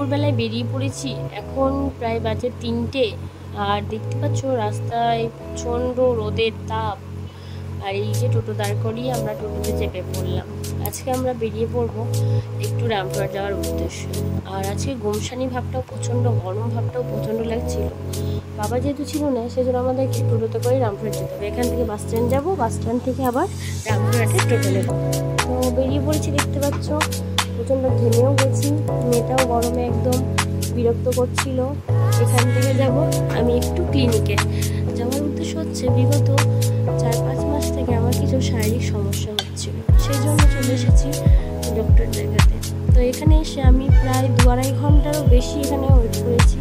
দুপুরবেলায় বেরিয়ে পড়েছি। এখন প্রায় বাজে 3টে। আর দেখতে পাচ্ছ রাস্তায় প্রচণ্ড রোদের তাপ। আর এই যে টোটো দাঁড় করিয়ে আমরা টোটোতে চেপে পড়লাম। আজকে আমরা বেরিয়ে পড়বো একটু রামপুরহাট যাওয়ার উদ্দেশ্যে। আর আজকে গোমসানি ভাবটাও প্রচণ্ড, গরম ভাবটাও প্রচণ্ড লাগছিল। বাবা যেহেতু ছিল না, সেজন্য আমাদেরকে টোটোতে করে রামপুরহাট যেতে হবে। এখান থেকে বাস স্ট্যান্ড যাবো, বাস স্ট্যান্ড থেকে আবার রামপুরহাটে টোটো নেবো। তো বেরিয়ে পড়েছি, দেখতে পাচ্ছ প্রচণ্ড ঘেমেও গেছি। মেয়েটাও গরমে একদম বিরক্ত করছিল। এখান থেকে যাব আমি একটু ক্লিনিকে। যাওয়ার উদ্দেশ্য হচ্ছে বিগত 4-5 মাস থেকে আমার কিছু শারীরিক সমস্যা হচ্ছিল, সেই জন্য চলে এসেছি ডক্টর দেখাতে। তো এখানে এসে আমি প্রায় 2-2.5 ঘন্টারও বেশি এখানে ওয়েট করেছি।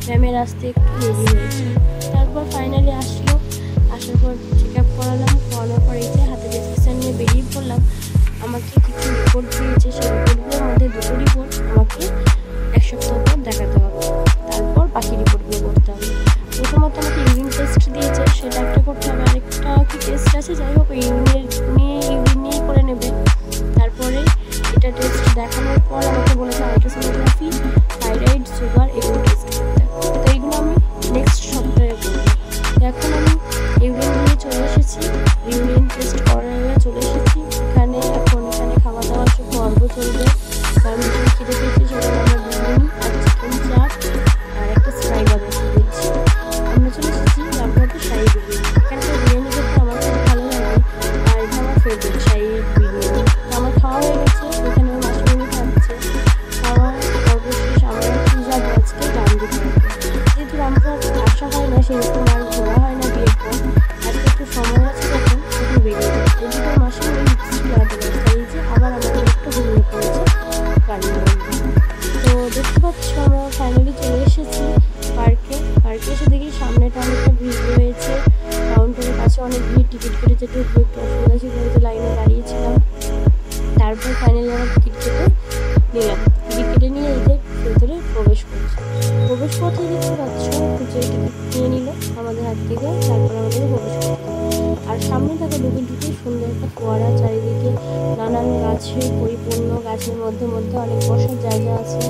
ম্যামের আসতে একটু দেরি হয়েছে। তারপর ফাইনালি আসলো। আসার পর চেক আপ করানোর পর এই যে হাতে প্রেসক্রিপশন নিয়ে বেরিয়ে পড়লাম। আমাকে কিছু রিপোর্ট দিয়েছে, সেই রিপোর্টগুলোর মধ্যে 2টো রিপোর্ট আমাকে 1 সপ্তাহ পর দেখাতে হবে। তারপর বাকি রিপোর্টগুলো করতে হবে। প্রথমত আমাকে ইউরিন টেস্ট দিয়েছে, সেটা একটা করতে হবে। আরেকটা কি টেস্ট আছে, যাই হোক ইউরিন নিয়েই করে নেবে। তারপরে এটা টেস্ট দেখানোর পর আমাকে বলেছে আল্ট্রাসোনোগ্রাফি, থাইরয়েড, সুগার এগুলো টেস্ট করতে। তো এইগুলো আমি নেক্সট সপ্তাহে করবো। এখন আমি ইউরিন নিয়ে চলে এসেছি, ইউরিন টেস্ট করার চলে এসেছি এখানে। এখন এখানে খাওয়া দাওয়ার সব পর্ব চলবে, কারণ ভীষণ খিদে পেয়েছি। সেখানে আমরা বিরিয়ানি আর চিকেন চাপ আর একটা ফ্রাই বানাতে দিচ্ছি। আমরা চলে এসেছি রামপুরহাটে শাহী বিরিয়ানি। এখানকার বিরিয়ানি খেতে আমার খুব ভালো লাগে, আর এটা আমার ফেভারিট শাহী বিরিয়ানি। তো আমার খাওয়া হয়ে গেছে, এখানে মাশরুমই খাচ্ছে। খাওয়ার সর্বশেষ আমরা একটু যাবো আজকে রামদিঘি। যেহেতু রামপুরহাট আসা হয় না, সেরকম আর ঘোরা হয় না বিয়ের পর। আজকে একটু সময় আছে যখন একটু বেরিয়ে যায়। এই দুটো মাসে আমি লাগাতে পারি যে আবার আমাদের একটু ঘুমিয়ে পড়েছে গাড়ির মধ্যে। তো দেখতে পাচ্ছ আমরা ফাইনালি চলে এসেছি পার্কে। এসে দেখি সামনেটা অনেকটা ভিড় রয়েছে, কাউন্টারের কাছে অনেক ভিড়। টিকিট কেটে যেতে একটু অসুবিধা ছিল, লাইনে দাঁড়িয়েছিলাম। তারপর ফাইনালি আমরা টিকিট কেটে নিলাম। টিকিট কেটে নিয়ে এই যে ভেতরে প্রবেশ করছি। প্রবেশ পথে দেখতে পাচ্ছ যে টিকিট নিয়ে নিল আমাদের হাত থেকে। তারপর আমাদের প্রবেশ করতে। আর সামনে থাকে ঢুকে সুন্দর একটা ফোয়ারা, চারিদিকে নানান গাছে পরিপূর্ণ। গাছের মধ্যে মধ্যে অনেক বসার জায়গা আছে।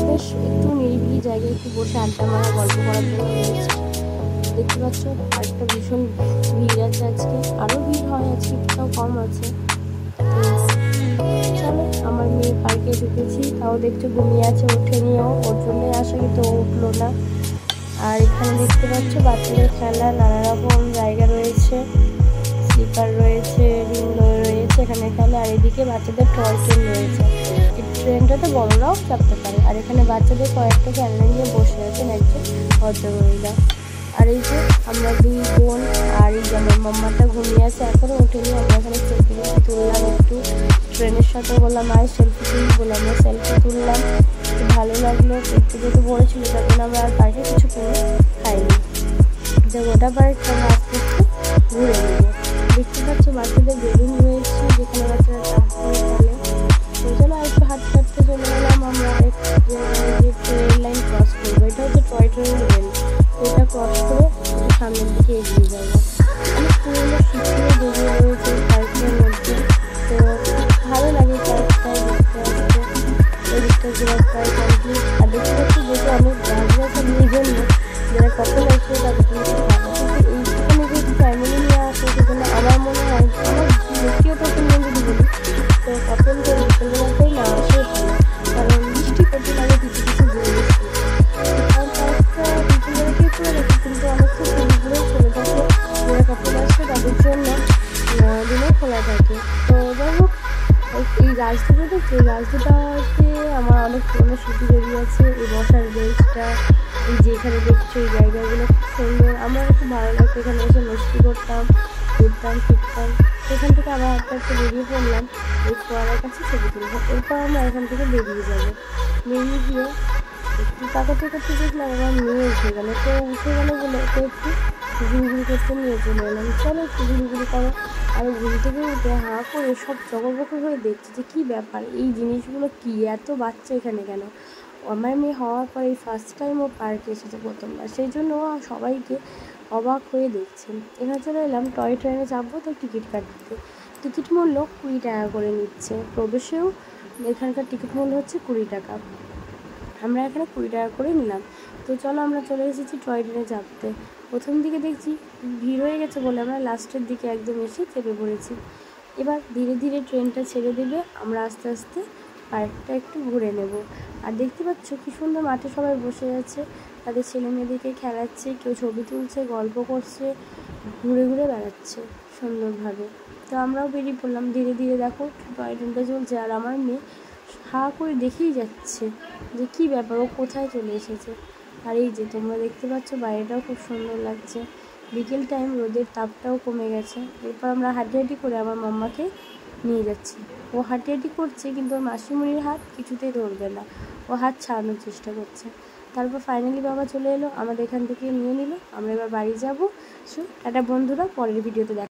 বেশ একটু নিরিবিলি জায়গায় একটু বসে আড্ডা মারা, গল্প করার জন্য রয়েছে। দেখতে পাচ্ছ পার্কটা ভীষণ ভিড় আছে আজকে, আরও ভিড় হয় আজকে, একটুটাও কম আছে। তো চলো, আমার মেয়ে পার্কে ঢুকেছি, তাও দেখছো ঘুমিয়ে আছে, ওঠেনিও। ওর জন্যই আসা, কিন্তু ও উঠলো না। আর এখানে দেখতে পাচ্ছ বাচ্চাদের খেলা নানা রকম জায়গা রয়েছে, স্লিপার রয়েছে, রিং রয়েছে এখানে খেলে। আর এদিকে বাচ্চাদের টয় ট্রেন রয়েছে। এই ট্রেনটাতে বড়রাও চাপতে পারে। আর এখানে বাচ্চাদের কয়েকটা খেলনা নিয়ে বসে আছেন একজন ভদ্রমহিলা। আর এই যে আমরা 2 বোন আর এই যে আমার মাম্মাটা ঘুমিয়ে আছে, এখনও ওঠেনি। আমরা এখানে সেলফি তুললাম একটু। ট্রেনের সাথে বললাম আর সেলফি তুলি, বললাম আমরা সেলফি তুললাম। একটু ভালো লাগলো। একটু যেহেতু বলেছিল, তখন আমরা আর পার্কে কিছু করে খাইনি। যে গোটা পার্কটা আমরা আস্তে আস্তে ঘুরে নেবো। দেখতে পাচ্ছ বাচ্চাদের বেলুন রয়েছে, যেখানে বাচ্চারা চাপ করে খেলে। তো চলো আর একটু হাঁটতে হাঁটতে চলে গেলাম আমরা যে ট্রেন লাইন ক্রস করবো। এটা হচ্ছে টয় ট্রেন রেল। এটা ক্রস করে সামনের দিকে এগিয়ে যাবো। অনেক পুরোনো স্মৃতিও জড়িয়ে রয়েছে পার্কের মধ্যে। তো ভালো লাগে পার্কটায় দেখতে আসতে। এই দিকটা ঘোরা প্রায় কমপ্লিট। আর দেখতে পাচ্ছি যেহেতু অনেক গাছ নিয়ে জন্য যারা কখন আসছে তাদের জন্য ভালো। কিন্তু এইখানে যেহেতু ফ্যামিলি নিয়ে আসে, সেজন্য আমার মনে হয়, আমার ব্যক্তিগত অপিনিয়ন যদি বলি, তো কখন তো বিকেলবেলাতেই না আসে ভালো। কারণ বৃষ্টি পড়তে লাগে কিছু কিছু জিনিস। কারণ পার্কটা বিকেলবেলাতেই করে রাখি, কিন্তু অনেক ক্ষেত্রে দুপুরেও খোলা থাকে। যারা কখন আসছে তাদের জন্য দিনেও খোলা থাকে। তো যাই হোক, এই গাছ দুটো দেখছি, এই গাছ দুটাতে আমার অনেক পুরোনো স্মৃতি জড়িয়ে আছে। এই বসার বেঞ্চটা, এই যে এখানে দেখছো এই জায়গাগুলো খুব সুন্দর। আমার খুব ভালো লাগতো এখানে এসে মস্তি করতাম, ঘুরতাম ফিরতাম। সেখান থেকে আবার একটা একটা বেরিয়ে পড়লাম এই ফোয়ারার কাছে ছবি তুলবো। এরপর আমরা এখান থেকে বেরিয়ে যাবো। বেরিয়ে গিয়ে একটু তাকাতে করতে দেখলাম আমার মেয়ে উঠে গেলো। তো উঠে গেলো বলে ওকে একটু ঘুরঘুরি করতে নিয়ে চলে এলাম। চলো একটু ঘুরঘুরি করো। আর ঘুম থেকে উঠে হাঁ করে সব চকরবকর হয়ে দেখছি যে কী ব্যাপার, এই জিনিসগুলো কী, এত বাচ্চা এখানে কেন। আমার মেয়ে হওয়ার পর এই ফার্স্ট টাইম ও পার্কে এসেছে প্রথমবার, সেই জন্য ও সবাইকে অবাক হয়ে দেখছেন। এখানে চলে এলাম টয় ট্রেনে চাপবো, তো টিকিট কাটতে। টিকিট মূল্য 20 টাকা করে নিচ্ছে। প্রবেশেও এখানকার টিকিট মূল্য হচ্ছে 20 টাকা। আমরা এখানে 20 টাকা করে নিলাম। তো চলো আমরা চলে এসেছি টয় ট্রেনে চাপতে। প্রথম দিকে দেখছি ভিড় হয়ে গেছে বলে আমরা লাস্টের দিকে একদম এসে চেপে পড়েছি। এবার ধীরে ধীরে ট্রেনটা ছেড়ে দেবে, আমরা আস্তে আস্তে পার্কটা একটু ঘুরে নেব। আর দেখতে পাচ্ছ কি সুন্দর মাঠে সবাই বসে আছে, তাদের ছেলে মেয়েদেরকে খেলাচ্ছে, কেউ ছবি তুলছে, গল্প করছে, ঘুরে ঘুরে বেড়াচ্ছে সুন্দরভাবে। তো আমরাও বেরিয়ে পড়লাম ধীরে ধীরে। দেখো টয় ট্রেনটা চলছে আর আমার মেয়ে হা করে দেখেই যাচ্ছে যে কী ব্যাপার, ও কোথায় চলে এসেছে। আর এই যে তোমরা দেখতে পাচ্ছ বাইরেটাও খুব সুন্দর লাগছে, বিকেল টাইম, রোদের তাপটাও কমে গেছে। এরপর আমরা হাঁটি হাঁটি করে আমার মাম্মাকে নিয়ে যাচ্ছি। ও হাঁটি হাঁটি করছে কিন্তু ওর মাসিমণির হাত কিছুতেই ধরবে না, ও হাত ছাড়ানোর চেষ্টা করছে। তারপর ফাইনালি বাবা চলে এলো, আমাদের এখান থেকে নিয়ে নিল। আমরা এবার বাড়ি যাবো। সো টাটা বন্ধুরা, পরের ভিডিওতে দেখা।